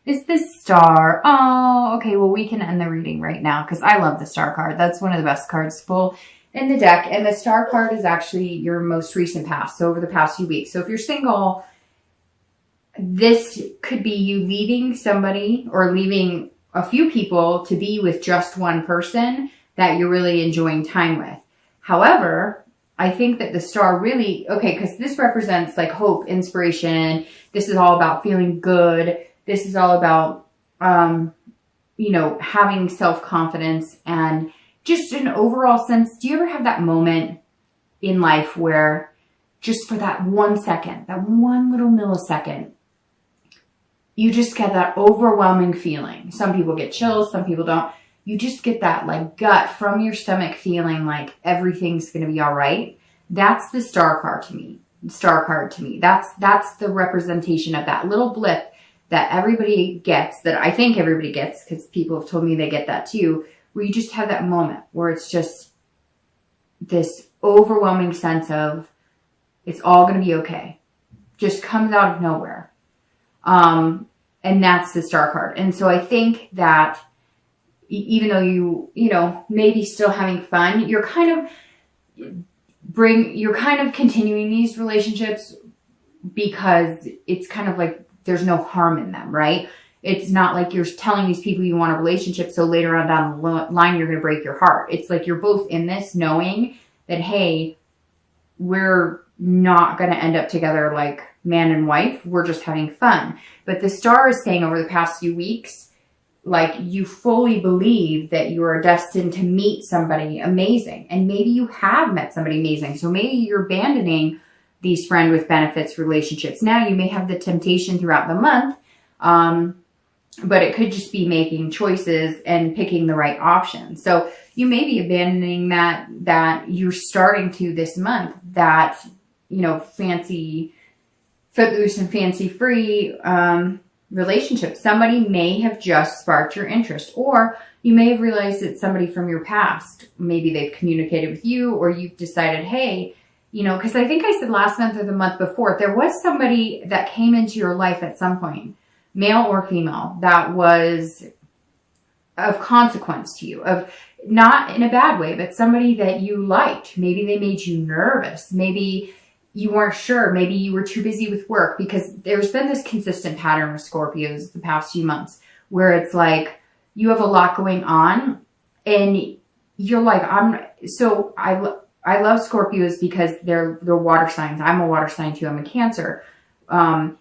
is this star. Oh, okay. Well, we can end the reading right now because I love the star card. That's one of the best cards to pull in the deck. And the star card is actually your most recent past. So over the past few weeks. So if you're single, this could be you leaving somebody or leaving a few people to be with just one person that you're really enjoying time with. However, I think that the star really, okay, because this represents like hope, inspiration. This is all about feeling good. This is all about, you know, having self-confidence and just an overall sense. Do you ever have that moment in life where just for that 1 second, that one little millisecond, you just get that overwhelming feeling? Some people get chills, some people don't. You just get that like gut from your stomach feeling like everything's going to be all right. That's the star card to me. That's the representation of that little blip that everybody gets, that I think everybody gets, because people have told me they get that too, where you just have that moment where it's just this overwhelming sense of it's all going to be okay. Just comes out of nowhere. And that's the star card. And so I think that even though you know, maybe still having fun, you're kind of continuing these relationships because it's kind of like there's no harm in them, right? It's not like you're telling these people you want a relationship so later on down the line you're going to break your heart. It's like you're both in this knowing that, hey, we're not going to end up together like man and wife. We're just having fun. But the star is saying over the past few weeks, like you fully believe that you are destined to meet somebody amazing. And maybe you have met somebody amazing. So maybe you're abandoning these friend with benefits relationships. Now you may have the temptation throughout the month, but it could just be making choices and picking the right option. So you may be abandoning that you're starting to this month, that, you know, fancy, footloose and fancy free relationship. Somebody may have just sparked your interest, or you may have realized it's somebody from your past. Maybe they've communicated with you, or you've decided, hey, you know, because I think I said last month or the month before, there was somebody that came into your life at some point, male or female, that was of consequence to you, of not in a bad way, but somebody that you liked. Maybe they made you nervous. Maybe you weren't sure. Maybe you were too busy with work, because there's been this consistent pattern with Scorpios the past few months where it's like you have a lot going on and you're like, I love Scorpios because they're water signs. I'm a water sign too. I'm a Cancer. And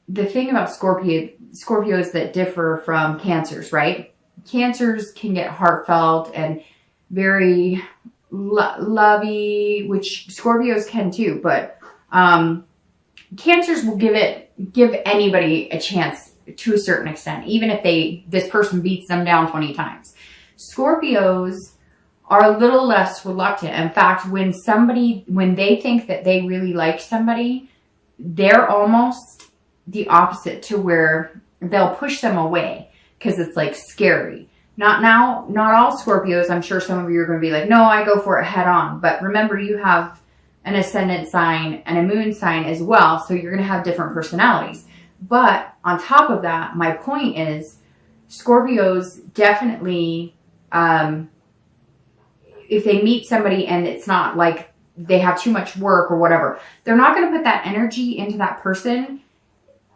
the thing about Scorpios that differ from Cancers, right? Cancers can get heartfelt and very lovey, which Scorpios can too, but Cancers will give anybody a chance to a certain extent, even if this person beats them down 20 times. Scorpios are a little less reluctant. In fact, when they think that they really like somebody, they're almost the opposite, to where they'll push them away because it's like scary. Not all Scorpios. I'm sure some of you are going to be like, no, I go for it head on. But remember, you have an ascendant sign and a moon sign as well. So you're going to have different personalities. But on top of that, my point is Scorpios definitely, if they meet somebody and it's not like they have too much work or whatever, they're not going to put that energy into that person,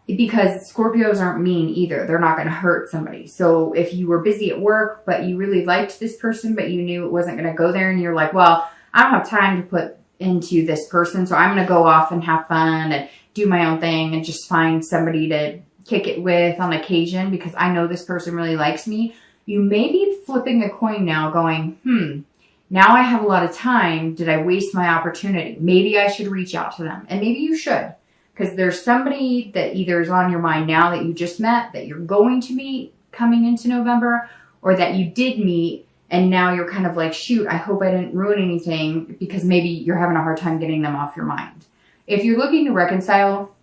because Scorpios aren't mean either. They're not going to hurt somebody. So if you were busy at work, but you really liked this person, but you knew it wasn't going to go there, and you're like, well, I don't have time to put into this person, so I'm going to go off and have fun and do my own thing and just find somebody to kick it with on occasion because I know this person really likes me. You may be flipping a coin now going, now I have a lot of time. Did I waste my opportunity? Maybe I should reach out to them. And maybe you should, because there's somebody that either is on your mind now that you just met, that you're going to meet coming into November, or that you did meet and now you're kind of like, shoot, I hope I didn't ruin anything, because maybe you're having a hard time getting them off your mind. If you're looking to reconcile,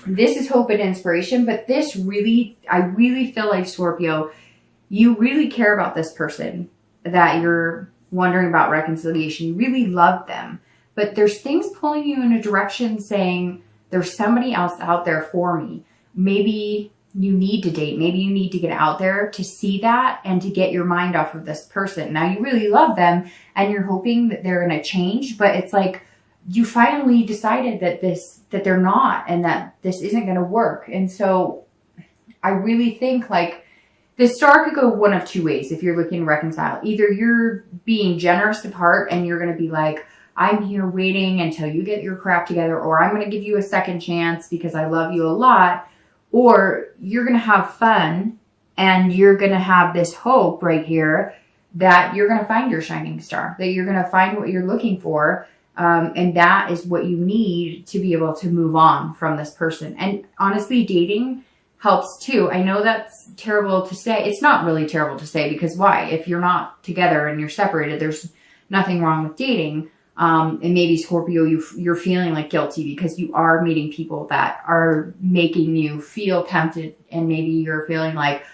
this is hope and inspiration, but this really, I really feel like, Scorpio, you really care about this person that you're wondering about reconciliation. You really love them, but there's things pulling you in a direction saying there's somebody else out there for me. Maybe you need to date. Maybe you need to get out there to see that and to get your mind off of this person. Now you really love them and you're hoping that they're going to change, but it's like you finally decided that they're not, and that this isn't going to work. And so I really think like the star could go one of two ways if you're looking to reconcile. Either you're being generous apart and you're going to be like, I'm here waiting until you get your crap together, or I'm going to give you a second chance because I love you a lot. Or you're going to have fun and you're going to have this hope right here that you're going to find your shining star, that you're going to find what you're looking for. And that is what you need to be able to move on from this person. And honestly, dating helps too. I know that's terrible to say. It's not really terrible to say, because why? If you're not together and you're separated, there's nothing wrong with dating. And maybe Scorpio, you're feeling like guilty because you are meeting people that are making you feel tempted. And maybe you're feeling like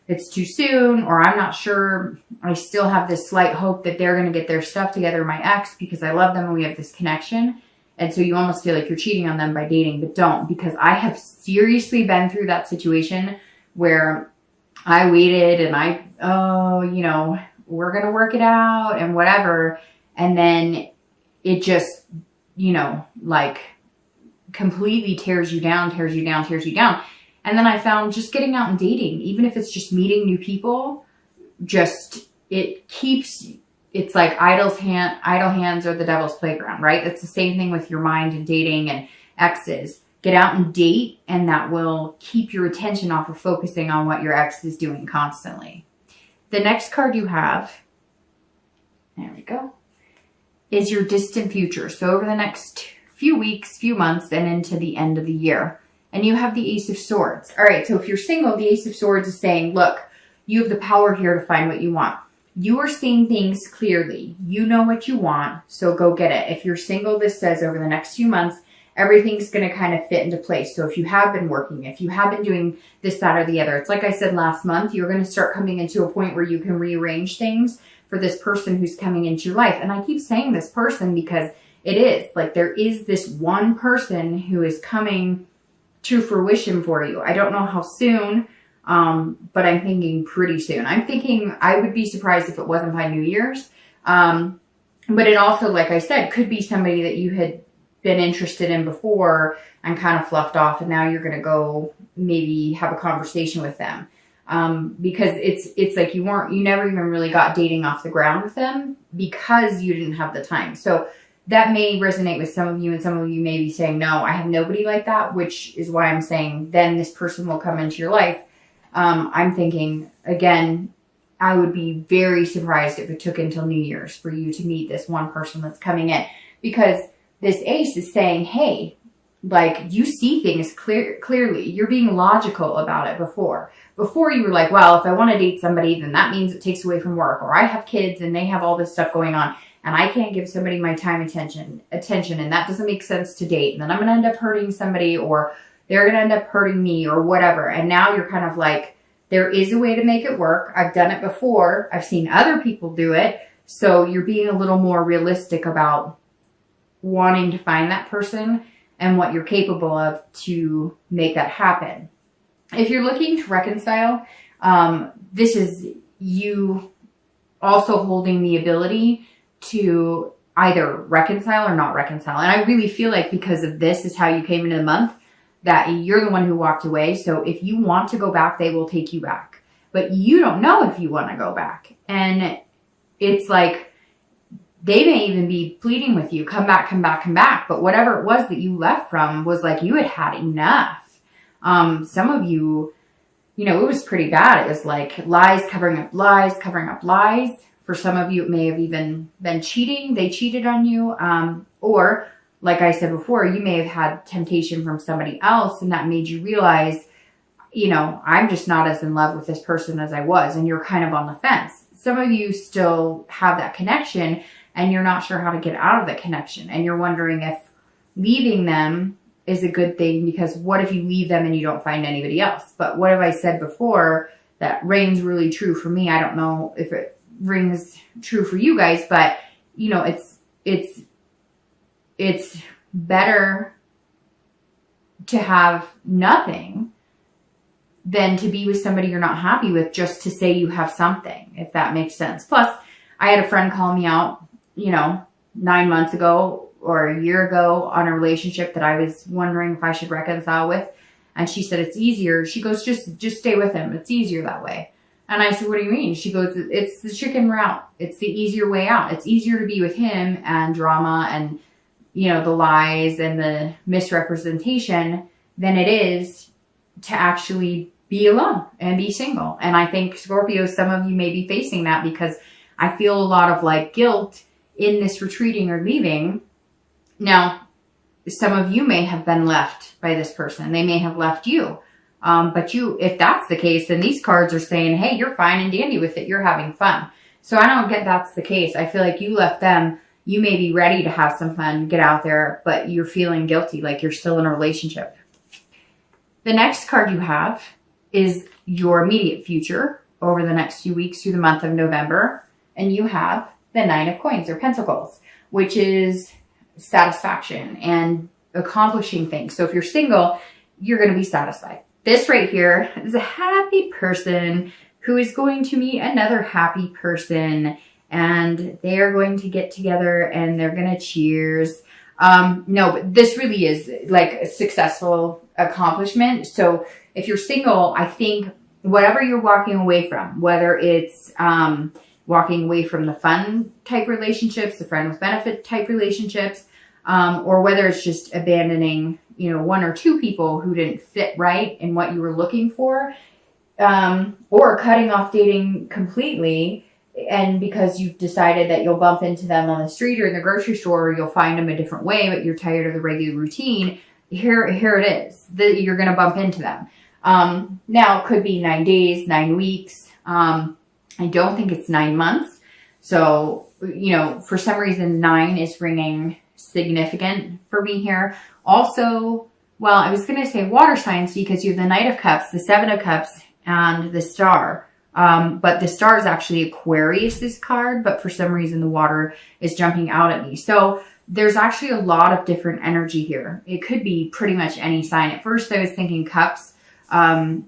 it's too soon, or I'm not sure. I still have this slight hope that they're going to get their stuff together, my ex, because I love them and we have this connection. And so you almost feel like you're cheating on them by dating, but don't, because I have seriously been through that situation where I waited and we're going to work it out and whatever. And then it just, like completely tears you down. And then I found just getting out and dating, even if it's just meeting new people, it's like idle hands are the devil's playground, right? It's the same thing with your mind and dating and exes. Get out and date, and that will keep your attention off of focusing on what your ex is doing constantly. The next card you have, there we go, is your distant future. So over the next few weeks, few months, and into the end of the year. And you have the Ace of Swords. All right, so if you're single, the Ace of Swords is saying, look, you have the power here to find what you want. You are seeing things clearly. You know what you want, so go get it. If you're single, this says over the next few months, everything's going to kind of fit into place. So if you have been working, if you have been doing this, that, or the other, it's like I said last month, you're going to start coming into a point where you can rearrange things for this person who's coming into your life. And I keep saying this person because it is like there is this one person who is coming to fruition for you. I don't know how soon, but I'm thinking pretty soon. I'm thinking I would be surprised if it wasn't by New Year's. But it also, like I said, could be somebody that you had been interested in before and kind of fluffed off, and now you're going to go maybe have a conversation with them. Because it's like you never even really got dating off the ground with them because you didn't have the time. So that may resonate with some of you, and some of you may be saying, no, I have nobody like that, which is why I'm saying then this person will come into your life. I'm thinking, again, I would be very surprised if it took until New Year's for you to meet this one person that's coming in, because this ace is saying, hey, like you see things clearly. You're being logical about it before. Before you were like, well, if I want to date somebody, then that means it takes away from work, or I have kids and they have all this stuff going on and I can't give somebody my time, attention, and that doesn't make sense to date. And then I'm going to end up hurting somebody, or they're going to end up hurting me, or whatever. And now you're kind of like, there is a way to make it work. I've done it before. I've seen other people do it. So you're being a little more realistic about wanting to find that person and what you're capable of to make that happen. If you're looking to reconcile, this is you also holding the ability to either reconcile or not reconcile. And I really feel like because of this is how you came into the month, that you're the one who walked away. So if you want to go back, they will take you back. But you don't know if you want to go back. And it's like, they may even be pleading with you, come back, come back, come back. But whatever it was that you left from was like you had had enough. Some of you, it was pretty bad. It was like lies covering up lies, covering up lies. For some of you, it may have even been cheating. They cheated on you. Or, like I said before, you may have had temptation from somebody else, and that made you realize, I'm just not as in love with this person as I was. And you're kind of on the fence. Some of you still have that connection, and you're not sure how to get out of that connection. And you're wondering if leaving them is a good thing, because what if you leave them and you don't find anybody else? But what have I said before that rings really true for me? I don't know if it rings true for you guys, but it's better to have nothing than to be with somebody you're not happy with just to say you have something, if that makes sense. Plus, I had a friend call me out, 9 months ago or a year ago on a relationship that I was wondering if I should reconcile with. And she said, it's easier. She goes, just stay with him. It's easier that way. And I said, what do you mean? She goes, it's the chicken route. It's the easier way out. It's easier to be with him and drama and, the lies and the misrepresentation than it is to actually be alone and be single. And I think, Scorpio, some of you may be facing that, because I feel a lot of like guilt in this retreating or leaving. Now, some of you may have been left by this person. They may have left you. But if that's the case, then these cards are saying, hey, you're fine and dandy with it. You're having fun. So I don't get that's the case. I feel like you left them. You may be ready to have some fun, get out there, but you're feeling guilty, like you're still in a relationship. The next card you have is your immediate future over the next few weeks through the month of November. And you have the Nine of Coins or Pentacles, which is satisfaction and accomplishing things. So if you're single, you're going to be satisfied. This right here is a happy person who is going to meet another happy person, and they are going to get together and they're going to cheers. No, but this really is like a successful accomplishment. So if you're single, I think whatever you're walking away from, whether it's walking away from the fun type relationships, the friend with benefit type relationships, or whether it's just abandoning, one or two people who didn't fit right in what you were looking for, or cutting off dating completely. And because you've decided that you'll bump into them on the street or in the grocery store, or you'll find them a different way, but you're tired of the regular routine, here it is. You're going to bump into them. Now, it could be 9 days, 9 weeks. I don't think it's 9 months. So, for some reason, 9 is ringing significant for me here. Also, well, I was going to say water signs, because you have the Knight of Cups, the Seven of Cups, and the Star. But the Star is actually Aquarius's card, but for some reason the water is jumping out at me. So there's actually a lot of different energy here. It could be pretty much any sign. At first I was thinking Cups, and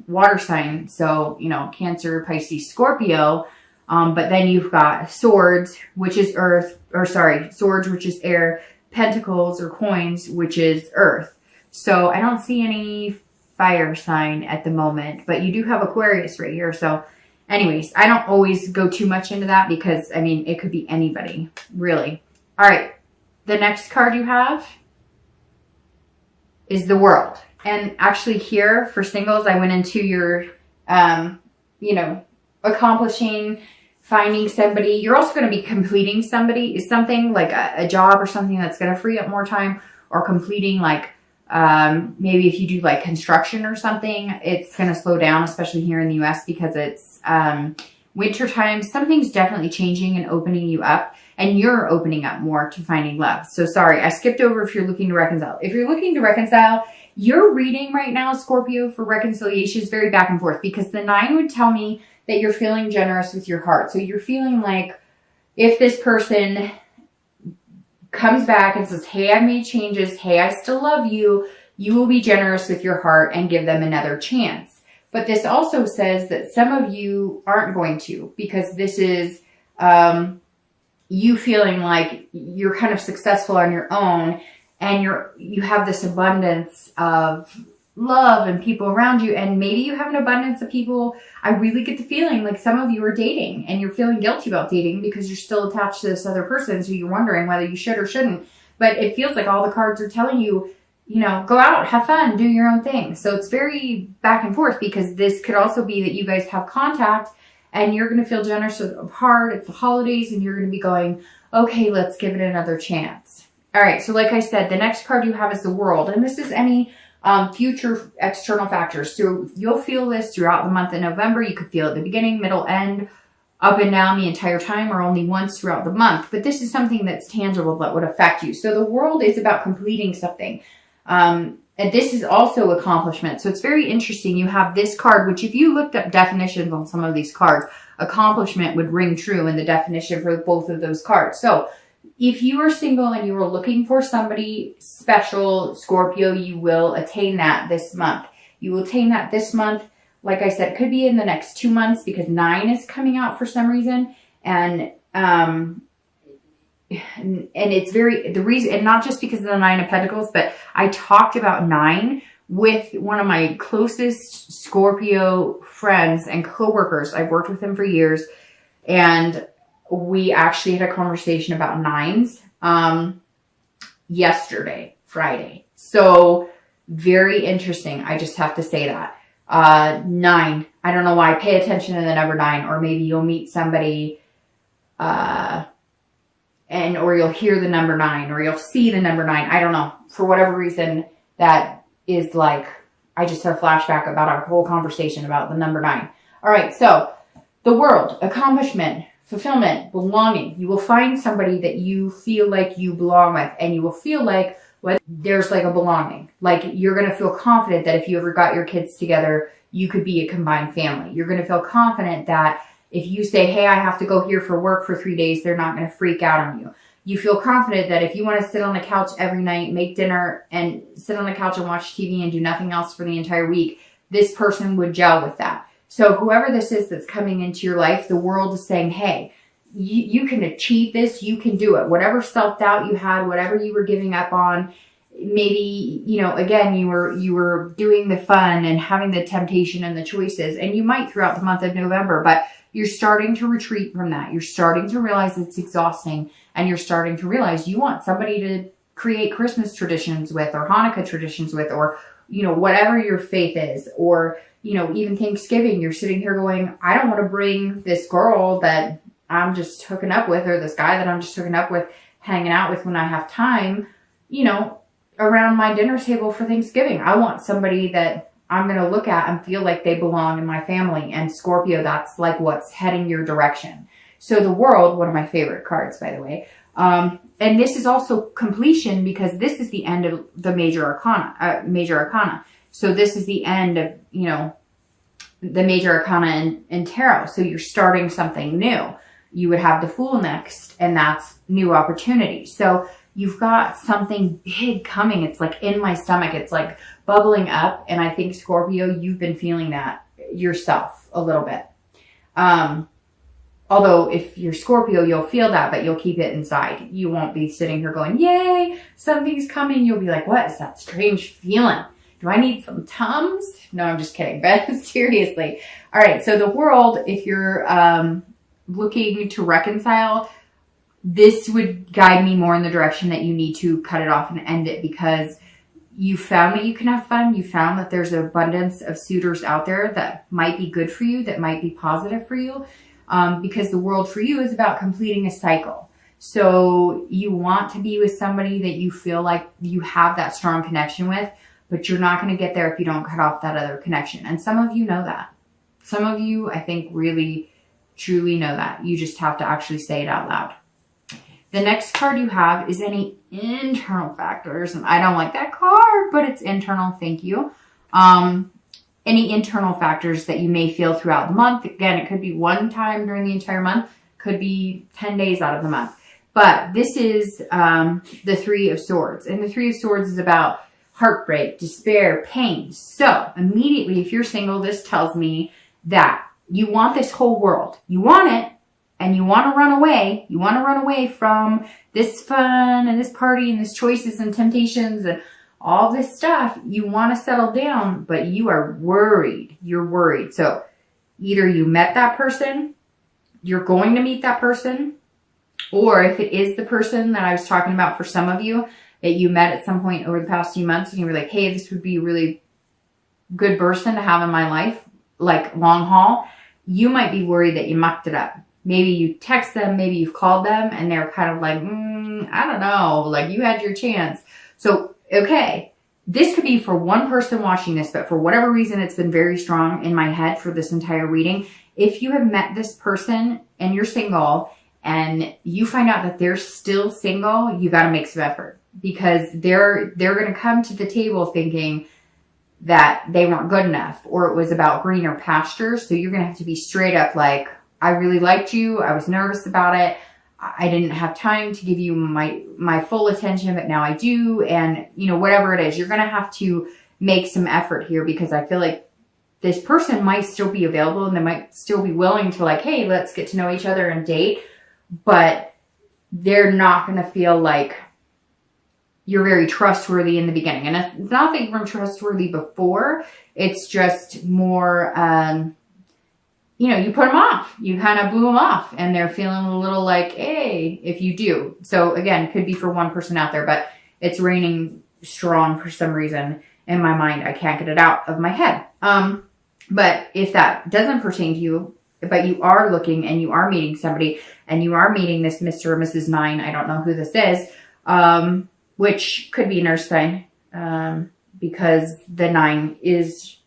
water sign. So, Cancer, Pisces, Scorpio. But then you've got Swords, which is Swords, which is air, Pentacles or Coins, which is earth. So I don't see any fire sign at the moment, but you do have Aquarius right here. So anyways, I don't always go too much into that, because it could be anybody, really. All right. The next card you have is the World. And actually here for singles, I went into your, accomplishing, finding somebody. You're also going to be completing something like a job or something that's going to free up more time, or completing maybe if you do like construction or something, it's going to slow down, especially here in the US, because it's winter time. Something's definitely changing and opening you up, and you're opening up more to finding love. So sorry, I skipped over if you're looking to reconcile. If you're looking to reconcile, your reading right now, Scorpio, for reconciliation is very back and forth, because the 9 would tell me that you're feeling generous with your heart. So you're feeling like if this person comes back and says, hey, I made changes, hey, I still love you, you will be generous with your heart and give them another chance. But this also says that some of you aren't going to, because this is you feeling like you're kind of successful on your own, and you have this abundance of love and people around you, and maybe you have an abundance of people. I really get the feeling like some of you are dating and you're feeling guilty about dating because you're still attached to this other person, so you're wondering whether you should or shouldn't. But it feels like all the cards are telling you, go out, have fun, do your own thing. So it's very back and forth, because this could also be that you guys have contact and you're going to feel generous of heart. It's the holidays and you're going to be going, okay, let's give it another chance. All right. So like I said, the next card you have is the World, and this is any future external factors. So you'll feel this throughout the month of November. You could feel it at the beginning, middle, end, up and down the entire time, or only once throughout the month. But this is something that's tangible that would affect you. So the World is about completing something. And this is also accomplishment. So it's very interesting. You have this card, which if you looked up definitions on some of these cards, accomplishment would ring true in the definition for both of those cards. So if you are single and you are looking for somebody special, Scorpio, you will attain that this month. You will attain that this month. Like I said, it could be in the next 2 months because 9 is coming out for some reason. And it's the reason, and not just because of the 9 of Pentacles, but I talked about 9 with one of my closest Scorpio friends and coworkers. I've worked with him for years, and we actually had a conversation about 9s yesterday, Friday. So very interesting. I just have to say that. 9. I don't know why. Pay attention to the number 9, or maybe you'll meet somebody, or you'll hear the number 9, or you'll see the number 9. I don't know. For whatever reason, that is like, I just had a flashback about our whole conversation about the number 9. All right. So the world, accomplishment, fulfillment, belonging. You will find somebody that you feel like you belong with, and you will feel like there's like a belonging. Like you're going to feel confident that if you ever got your kids together, you could be a combined family. You're going to feel confident that if you say, hey, I have to go here for work for 3 days, they're not going to freak out on you. You feel confident that if you want to sit on the couch every night, make dinner, and sit on the couch and watch TV and do nothing else for the entire week, this person would gel with that. So whoever this is that's coming into your life, the world is saying, hey, you can achieve this. You can do it. Whatever self-doubt you had, whatever you were giving up on, maybe, again, you were doing the fun and having the temptation and the choices, and you might throughout the month of November, but you're starting to retreat from that. You're starting to realize it's exhausting, and you're starting to realize you want somebody to create Christmas traditions with, or Hanukkah traditions with, or, whatever your faith is, or, even Thanksgiving. You're sitting here going, I don't want to bring this girl that I'm just hooking up with, or this guy that I'm just hooking up with, hanging out with when I have time, around my dinner table for Thanksgiving. I want somebody that I'm going to look at and feel like they belong in my family. And Scorpio, that's like what's heading your direction. So the world, one of my favorite cards, by the way. And this is also completion, because this is the end of the major arcana. So this is the end of, the major arcana in tarot. So you're starting something new. You would have the Fool next, and that's new opportunity. So you've got something big coming. It's like in my stomach. It's like bubbling up. And I think, Scorpio, you've been feeling that yourself a little bit. Although if you're Scorpio, you'll feel that, but you'll keep it inside. You won't be sitting here going, yay, something's coming. You'll be like, what is that strange feeling? Do I need some Tums? No, I'm just kidding. But seriously. All right. So the world, if you're looking to reconcile, this would guide me more in the direction that you need to cut it off and end it, because you found that you can have fun. You found that there's an abundance of suitors out there that might be good for you, that might be positive for you, because the world for you is about completing a cycle. So you want to be with somebody that you feel like you have that strong connection with, but you're not going to get there if you don't cut off that other connection. And some of you know that. Some of you, I think, really, truly know that. You just have to actually say it out loud. The next card you have is any internal factors. And I don't like that card, but it's internal. Thank you. Any internal factors that you may feel throughout the month. Again, it could be one time during the entire month. Could be 10 days out of the month. But this is the Three of Swords. And the Three of Swords is about heartbreak, despair, pain. So immediately, if you're single, this tells me that you want this whole world. You want it, and you want to run away. You want to run away from this fun and this party and this choices and temptations and all this stuff. You want to settle down, but you are worried. You're worried. So either you met that person, you're going to meet that person, or if it is the person that I was talking about for some of you that you met at some point over the past few months, and you were like, hey, this would be a really good person to have in my life, like long haul, you might be worried that you mucked it up. Maybe you text them, maybe you've called them, and they're kind of like, I don't know, like you had your chance. So, okay, this could be for one person watching this, but for whatever reason, it's been very strong in my head for this entire reading. If you have met this person and you're single and you find out that they're still single, you got to make some effort, because they're going to come to the table thinking that they weren't good enough, or it was about greener pastures. So you're going to have to be straight up like, I really liked you. I was nervous about it. I didn't have time to give you my full attention, but now I do. And, whatever it is, you're going to have to make some effort here, because I feel like this person might still be available and they might still be willing to like, hey, let's get to know each other and date, but they're not going to feel like you're very trustworthy in the beginning. And it's not that you weren't trustworthy before. It's just more, you know, you put them off. You kind of blew them off and they're feeling a little like, hey, if you do. So again, could be for one person out there, but it's raining strong for some reason in my mind. I can't get it out of my head. But if that doesn't pertain to you, but you are looking and you are meeting somebody and you are meeting this Mr. or Mrs. 9, I don't know who this is, which could be an earth sign, because the 9 is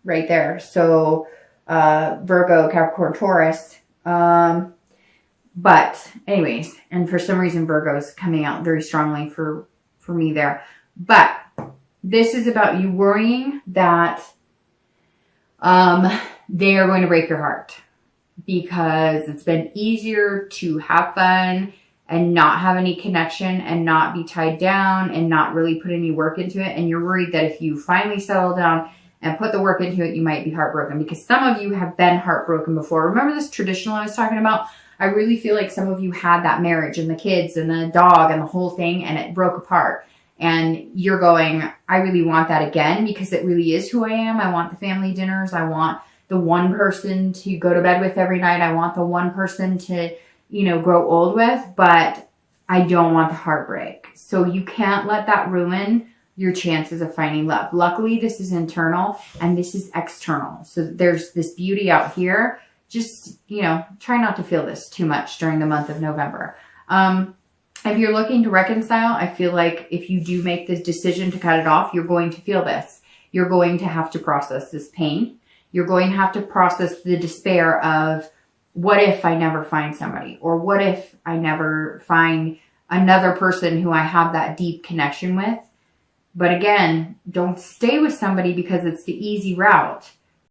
right there. So, Virgo, Capricorn, Taurus. But anyways, and for some reason, Virgo's coming out very strongly for me there. But this is about you worrying that, they are going to break your heart, because it's been easier to have fun and not have any connection and not be tied down and not really put any work into it. And you're worried that if you finally settle down and put the work into it, you might be heartbroken, because some of you have been heartbroken before. Remember this traditional I was talking about? I really feel like some of you had that marriage and the kids and the dog and the whole thing, and it broke apart. And you're going, I really want that again, because it really is who I am. I want the family dinners. I want the one person to go to bed with every night. I want the one person to, you know, grow old with, but I don't want the heartbreak. So you can't let that ruin your chances of finding love. Luckily, this is internal and this is external. So there's this beauty out here. Just, you know, try not to feel this too much during the month of November. If you're looking to reconcile, I feel like if you do make this decision to cut it off, you're going to feel this. You're going to have to process this pain. You're going to have to process the despair of, what if I never find somebody? Or what if I never find another person who I have that deep connection with? But again, don't stay with somebody because it's the easy route.